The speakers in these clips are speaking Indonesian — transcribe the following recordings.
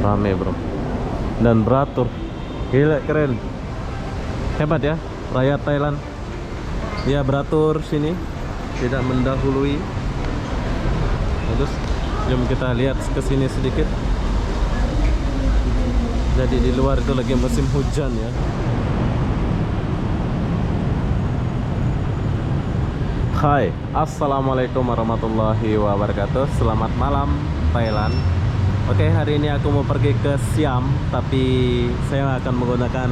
Rame bro. Dan beratur. Gila, keren. Hebat ya, rakyat Thailand. Dia beratur sini, tidak mendahului. Terus, jom kita lihat ke sini sedikit. Jadi di luar itu lagi musim hujan ya. Hai, assalamualaikum warahmatullahi wabarakatuh. Selamat malam Thailand. Oke, hari ini aku mau pergi ke Siam, tapi saya akan menggunakan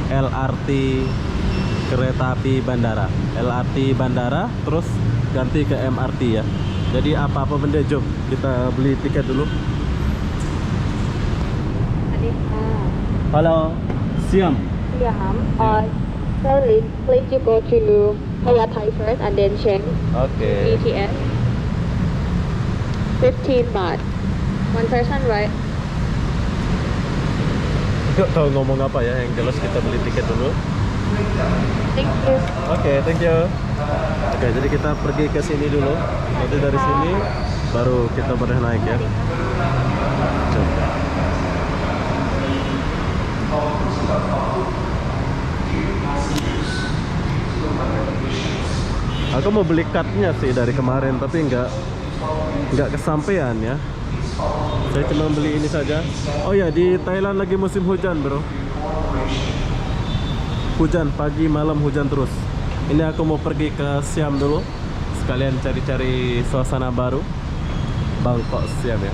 LRT, kereta api bandara. LRT bandara, terus ganti ke MRT ya. Jadi apa-apa benda, jom kita beli tiket dulu. Halo, Siam. Siam. So please you go to Hayatai first and then change Oke. BTS. 15 baht. One person, right? Gak tahu ngomong apa ya, yang jelas kita beli tiket dulu. Thank you. Oke, thank you. Oke, jadi kita pergi ke sini dulu. Nanti dari sini baru kita boleh naik ya. Coba. Aku mau beli cardnya sih dari kemarin, tapi nggak kesampaian ya. Saya cuma beli ini saja. Oh ya, di Thailand lagi musim hujan bro. Hujan pagi malam, hujan terus. Ini aku mau pergi ke Siam dulu, sekalian cari-cari suasana baru Bangkok Siam ya.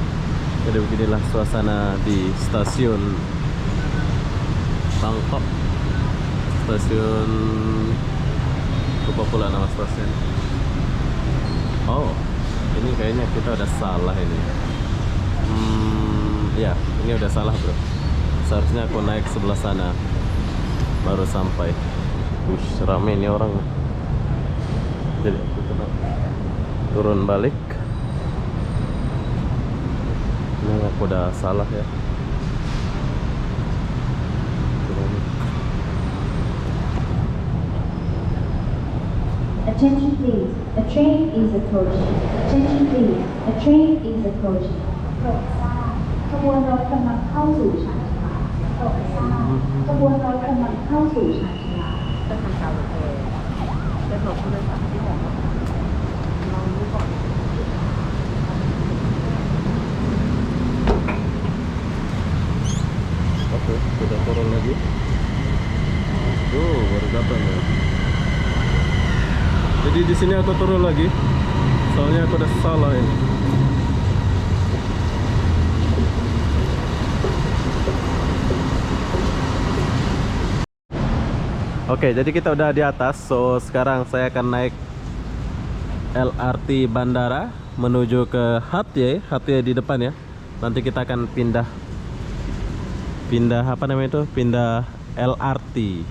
Jadi beginilah suasana di stasiun Bangkok. Stasiun, lupa pula nama stasiun. Oh, ini kayaknya kita udah salah ini. Ya, ini udah salah bro. Seharusnya aku naik sebelah sana baru sampai. Rame ini orang. Jadi aku kena turun balik. Ini aku udah salah ya. Attention please, a train is approaching. Attention please, a train is approaching. โปรดทราบขบวนรถกำลังเข้าสู่ชานชาลาโปรดทราบขบวนรถกำลังเข้าสู่ชานชาลา จะทำการโอเคจะหลบผู้โดยสารที่บอกว่าเรารู้ก่อน Oke, sudah turun lagi. Tuh, baru datang ya. Jadi di sini aku turun lagi. Soalnya aku udah salah ini. Oke, jadi kita udah di atas. So, sekarang saya akan naik LRT bandara menuju ke Hatyai. Hatyai di depan ya. Nanti kita akan pindah apa namanya itu? Pindah LRT.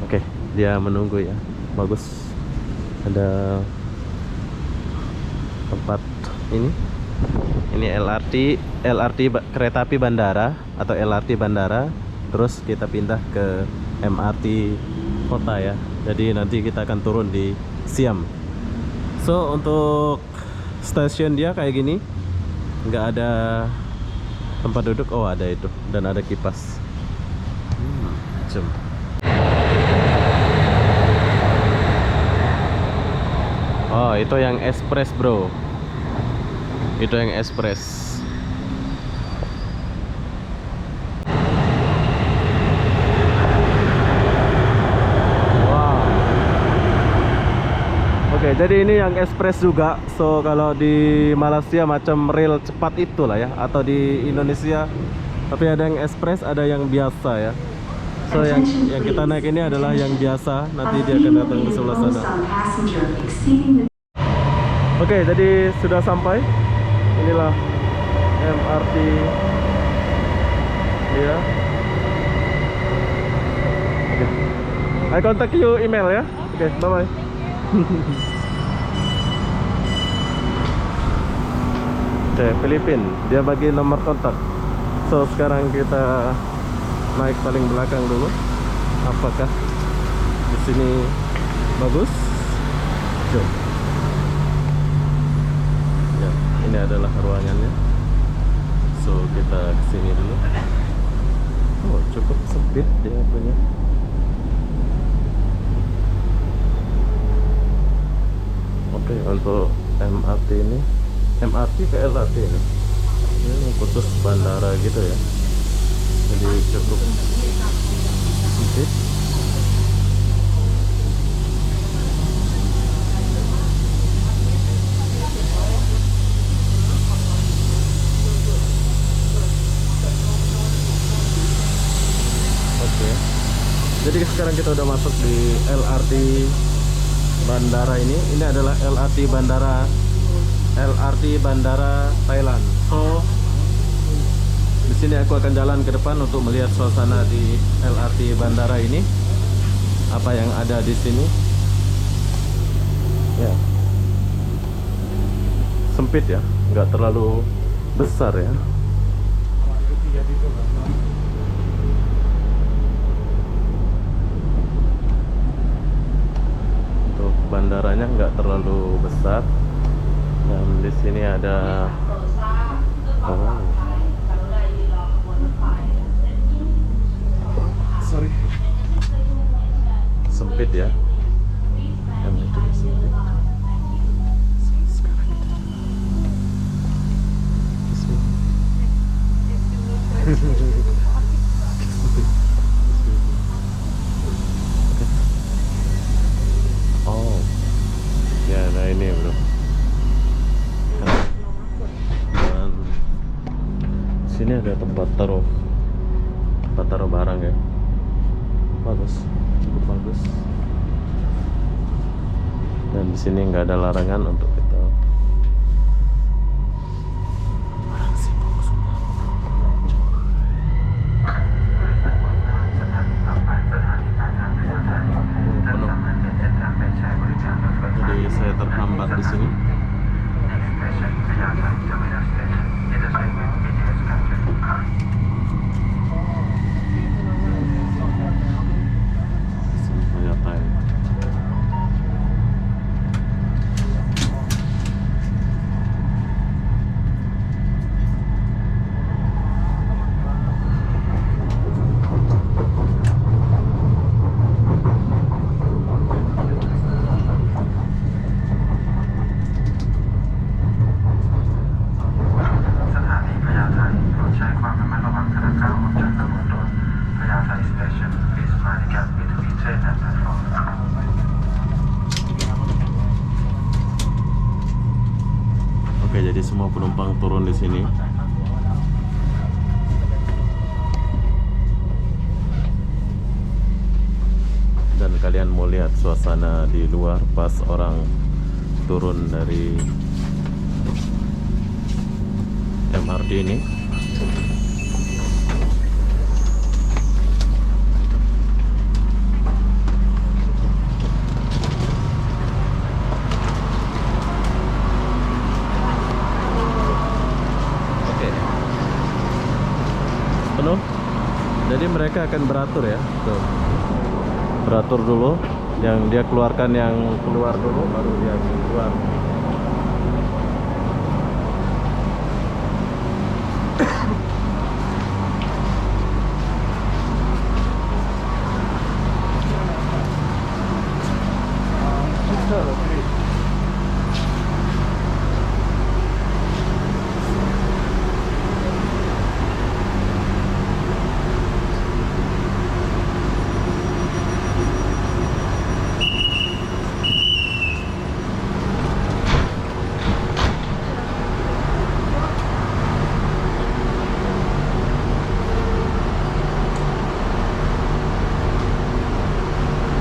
Oke, dia menunggu ya. Bagus. Ada tempat ini. Ini LRT kereta api bandara atau LRT bandara. Terus kita pindah ke MRT kota ya. Jadi nanti kita akan turun di Siam. So untuk stasiun dia kayak gini, nggak ada tempat duduk. Oh ada itu, dan ada kipas. Jom. Oh itu yang express bro. Itu yang express. Oke, jadi ini yang express juga. So kalau di Malaysia macam rel cepat itulah ya, atau di Indonesia. Tapi ada yang express, ada yang biasa ya. So yang kita naik ini adalah yang biasa. Nanti dia akan datang di sebelah sana. Oke, jadi sudah sampai. Inilah MRT dia. Oke. I contact you email ya. Oke, bye bye. Oke, Filipina, dia bagi nomor kontak. So sekarang kita naik paling belakang dulu. Apakah di sini bagus? Jom. Ya, ini adalah ruangannya. So kita kesini dulu. Oh, cukup sempit dia punya. Oke, untuk MRT ini, MRT ke LRT ini khusus bandara gitu ya. Jadi cukup sempit. Oke. Jadi sekarang kita udah masuk di LRT bandara ini. Ini adalah LRT bandara Thailand. So di sini aku akan jalan ke depan untuk melihat suasana di LRT bandara ini. Apa yang ada di sini? Ya. Sempit ya, nggak terlalu besar ya. Untuk bandaranya nggak terlalu besar. Dan di sini ada sorry, sempit ya. Yang itu sempit. Sekarang kita oh ya, nah ini bro. Dan sini ada tempat taruh barang ya. Bagus, cukup bagus. Dan di sini nggak ada larangan untuk kita. Jadi saya terhambat di sini. Oke, jadi semua penumpang turun di sini. Dan kalian mau lihat suasana di luar pas orang turun dari MRT ini. Penuh. Jadi mereka akan beratur ya. Tuh. Beratur dulu, yang dia keluarkan yang keluar dulu, baru dia keluar.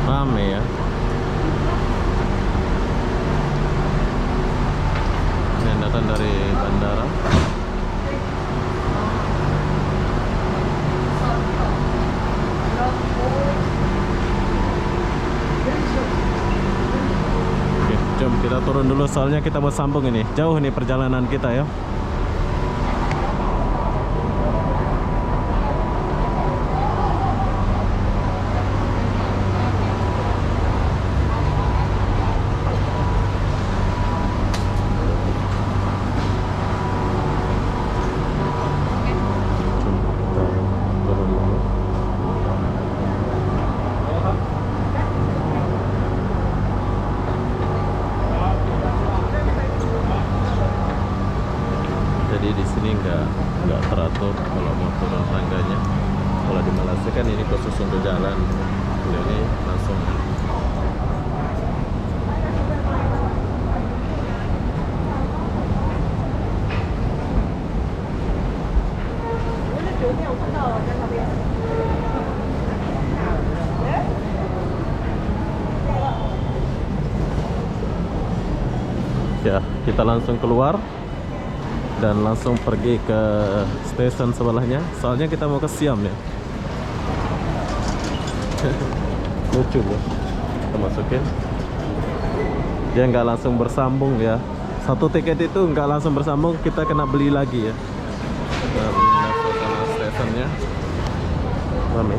Rame ya. Yang datang dari bandara. Oke, jom kita turun dulu soalnya kita mau sambung ini. Jauh nih perjalanan kita ya. sini nggak teratur kalau mau turun tangganya. Kalau di Malaysia kan ini khusus untuk jalan, kalau ini langsung. Ya, kita langsung keluar dan langsung pergi ke stasiun sebelahnya. Soalnya kita mau ke Siam ya. Lucu ya. Kita masukin. Dia nggak langsung bersambung ya. Satu tiket itu nggak langsung bersambung, kita kena beli lagi ya. Nah, masuk ke stasiunnya. Mami.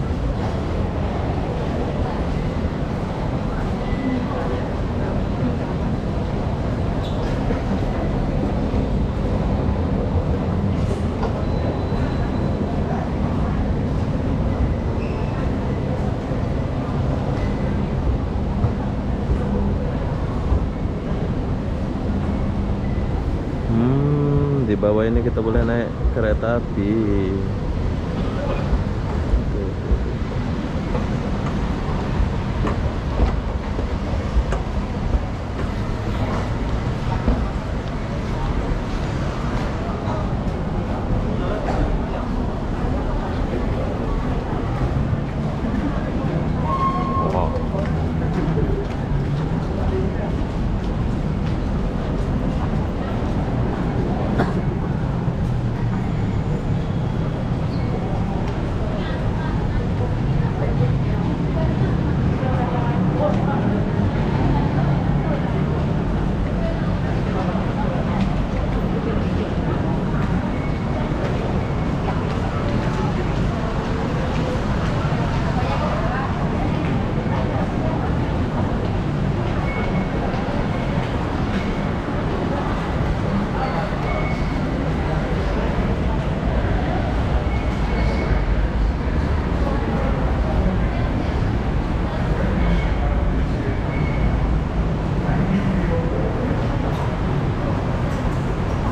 Di bawah ini kita boleh naik kereta api.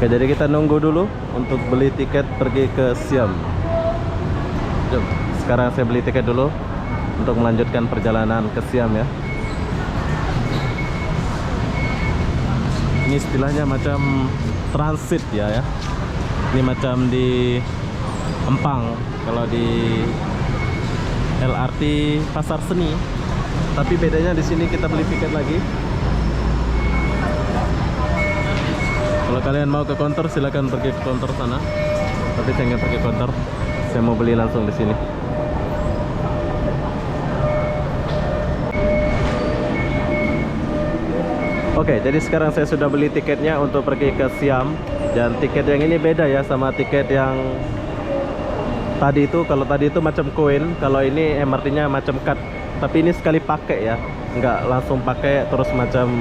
Oke, jadi kita nunggu dulu untuk beli tiket pergi ke Siam. Jom, sekarang saya beli tiket dulu untuk melanjutkan perjalanan ke Siam ya. Ini istilahnya macam transit ya. Ini macam di Empang, kalau di LRT Pasar Seni. Tapi bedanya di sini kita beli tiket lagi. Kalau kalian mau ke konter silakan pergi ke konter sana. Tapi saya nggak pergi konter. Saya mau beli langsung di sini. Oke, jadi sekarang saya sudah beli tiketnya untuk pergi ke Siam. Dan tiket yang ini beda ya sama tiket yang tadi itu. Kalau tadi itu macam koin, kalau ini MRT-nya macam card. Tapi ini sekali pakai ya, nggak langsung pakai terus macam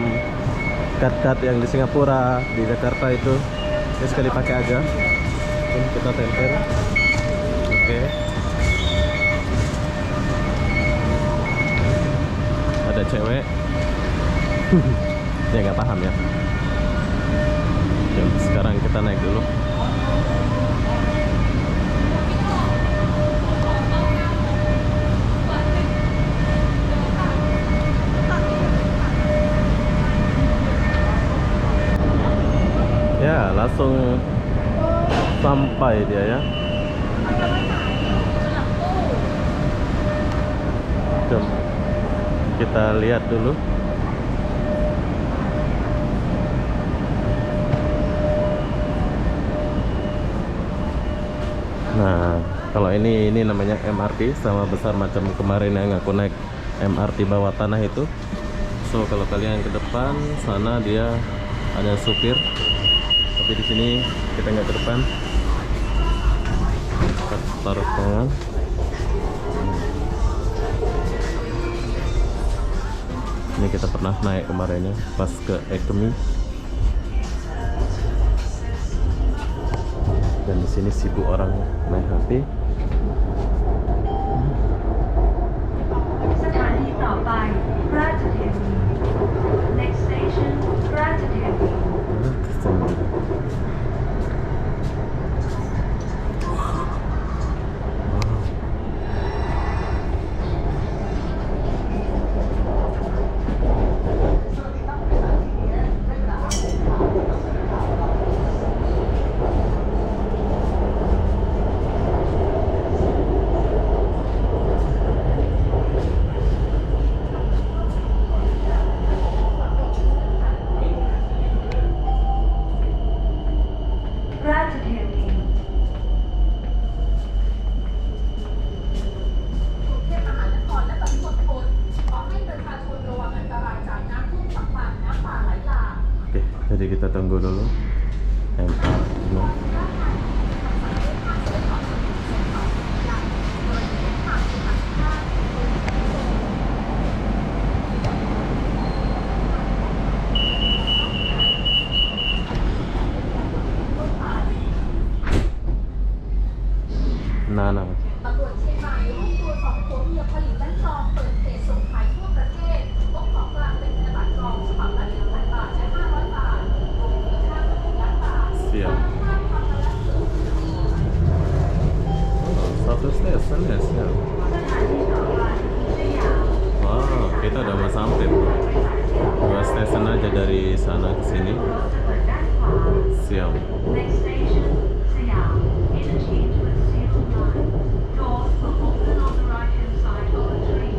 card yang di Singapura, di Jakarta itu. Ini sekali pakai aja. Ini kita tempel. Oke. Ada cewek. Dia nggak paham ya. Jom, sekarang kita naik dulu. Ya, langsung sampai dia ya. Jom, kita lihat dulu. Nah, kalau ini namanya MRT, sama besar macam kemarin yang aku naik MRT bawah tanah itu. So, kalau kalian ke depan sana dia ada supir. Tapi di sini kita nggak ke depan. Kita taruh tangan. Ini kita pernah naik kemarin ya, pas ke Ekemi. Dan di sini sibuk orang main HP. Next station, Rajathani. Jadi kita tunggu dulu MRT-nya. Nah. ตำรวจเชียงใหม่รวบตัว2ผัวเมียผลิตแบงค์ปลอมเปิดเพจส่งขายทั่วประเทศพบของกลางเป็นธนบัตรปลอมฉบับละ 1,000 บาทและ 500 บาทรวมมูลค่ากว่า1 ล้านบาท Siap. Satu stesen ya, siap. Wow, kita udah mau sampai, bro. 2 stesen aja dari sana ke sini. Siap. Next station, Siam. Interchange with Siam Line. Doors will open on the right-hand side of the train.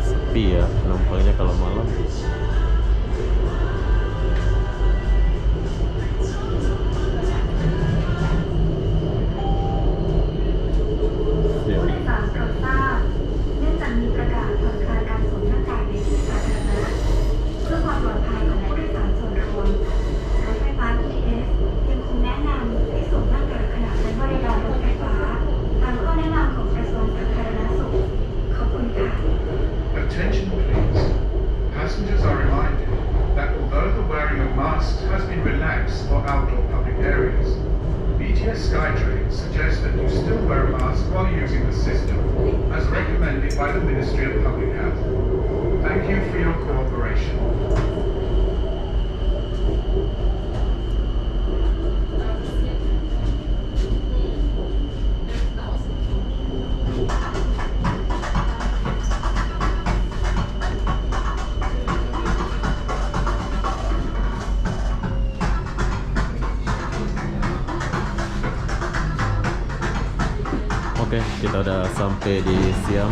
Sepi ya penumpangnya kalau malam. Siap. ผู้โดยสารโปรดทราบเนื่องจากมีประกาศผ่อนคลายการสวมหน้ากากในที่สาธารณะเพื่อความปลอดภัยของผู้โดยสารส่วนรวมรถไฟฟ้า BTS ยังคงแนะนำให้สวมหน้ากากขณะใช้บริการรถไฟฟ้าตามข้อแนะนำของกระทรวงสาธารณสุขขอบคุณค่ะ Attention please. Passengers are reminded that although the wearing of masks has been relaxed for outdoor public areas, BTS SkyTrain suggests that you still wear a mask while using the system, as recommended by the Ministry of Public Health. Thank you for your cooperation. Oke, kita udah sampai di Siam.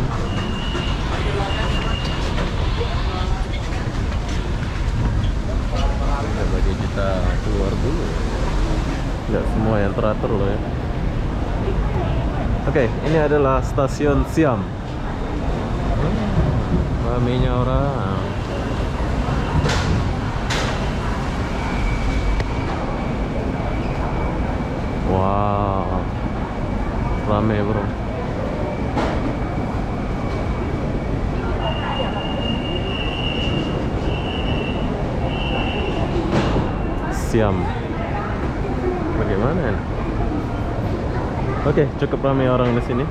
Coba kita keluar dulu. Nggak semua yang teratur loh ya. Oke, ini adalah stasiun Siam. Ramainya orang. Wow, rame bro. Siam. Bagaimana? Oke, cukup ramai orang di sini.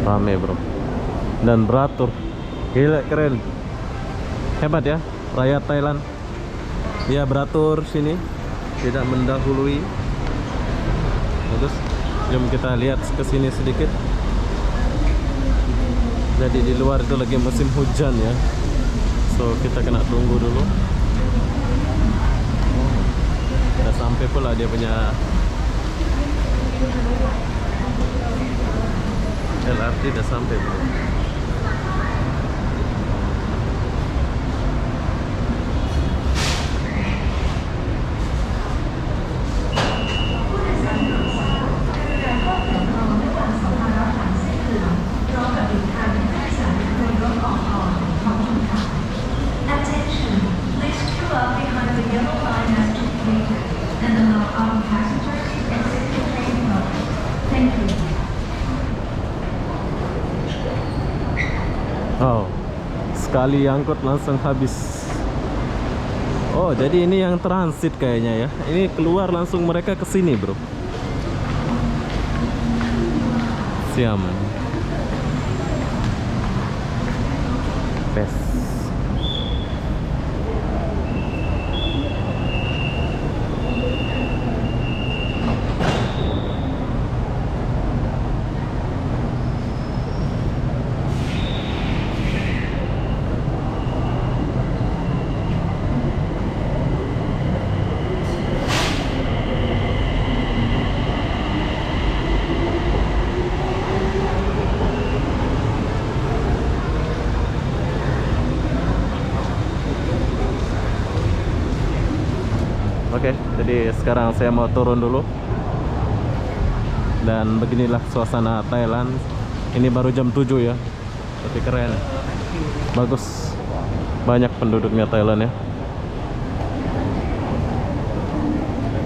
Rame bro, dan beratur. Gila, keren, hebat ya rakyat Thailand. Ya, beratur sini, tidak mendahului. Bagus. Jom kita lihat ke sini sedikit. Jadi di luar itu lagi musim hujan ya, so kita kena tunggu dulu. Udah sampai pula dia punya LRT, udah sampai bro. Attention, please queue up behind the yellow line as indicated and allow our passengers to exit the train mode. Thank you. Oh, sekali angkut langsung habis. Oh, jadi ini yang transit kayaknya ya. Ini keluar langsung mereka ke sini, bro. Siam. Pes. Oke, jadi sekarang saya mau turun dulu. Dan beginilah suasana Thailand. Ini baru jam 7 ya. Tapi keren. Bagus. Banyak penduduknya Thailand ya.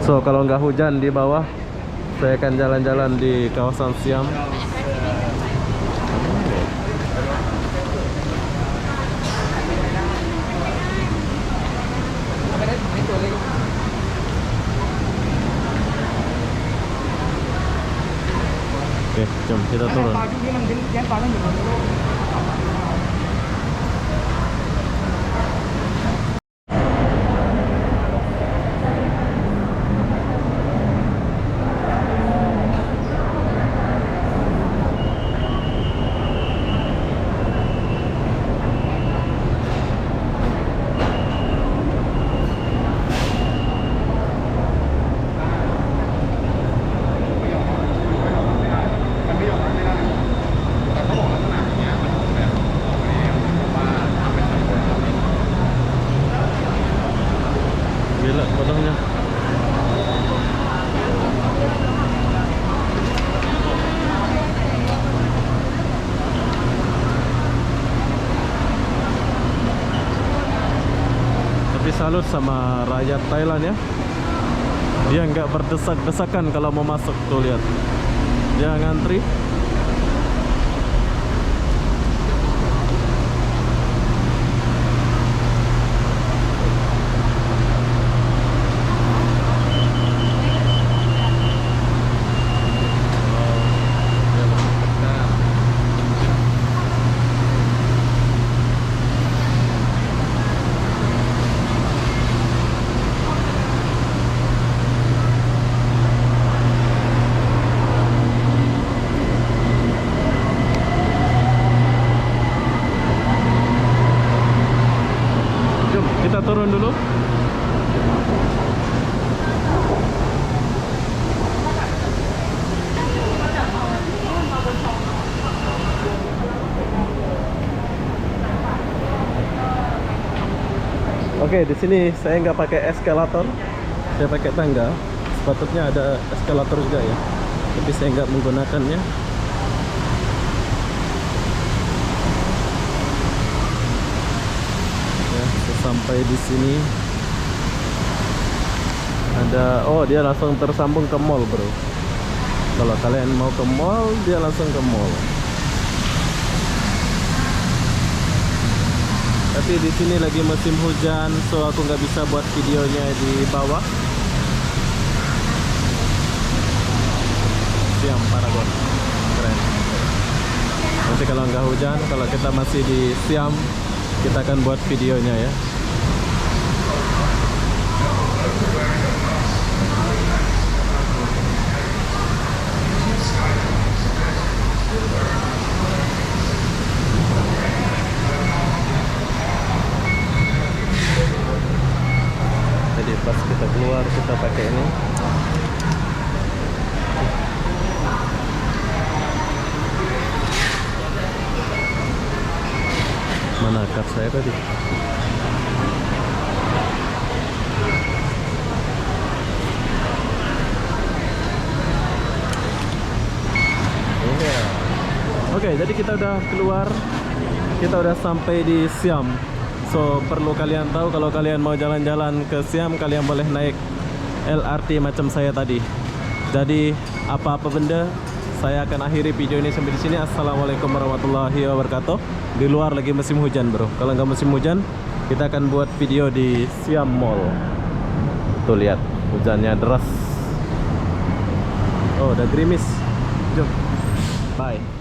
So, kalau nggak hujan di bawah, saya akan jalan-jalan di kawasan Siam. Oke, jom kita turun. Gila potongnya. Tapi salut sama rakyat Thailand ya. Dia nggak berdesak-desakan kalau mau masuk, tuh lihat. Dia ngantri. Kita turun dulu. Oke, di sini saya nggak pakai eskalator, saya pakai tangga. Sepatutnya ada eskalator juga ya, tapi saya nggak menggunakannya. Sampai di sini ada, oh dia langsung tersambung ke mall bro. Kalau kalian mau ke mall, dia langsung ke mall. Tapi di sini lagi musim hujan, so aku nggak bisa buat videonya di bawah. Siam Paragon, keren. Nanti kalau nggak hujan, kalau kita masih di Siam, kita akan buat videonya ya. Jadi pas kita keluar, kita pakai ini. Mana card saya tadi? Oke, jadi kita udah keluar. Kita udah sampai di Siam. So, perlu kalian tahu kalau kalian mau jalan-jalan ke Siam, kalian boleh naik LRT macam saya tadi. Jadi, apa-apa benda, saya akan akhiri video ini sampai di sini. Assalamualaikum warahmatullahi wabarakatuh. Di luar lagi musim hujan, bro. Kalau nggak musim hujan, kita akan buat video di Siam Mall. Tuh lihat, hujannya deras. Oh, udah gerimis. Jom. Bye.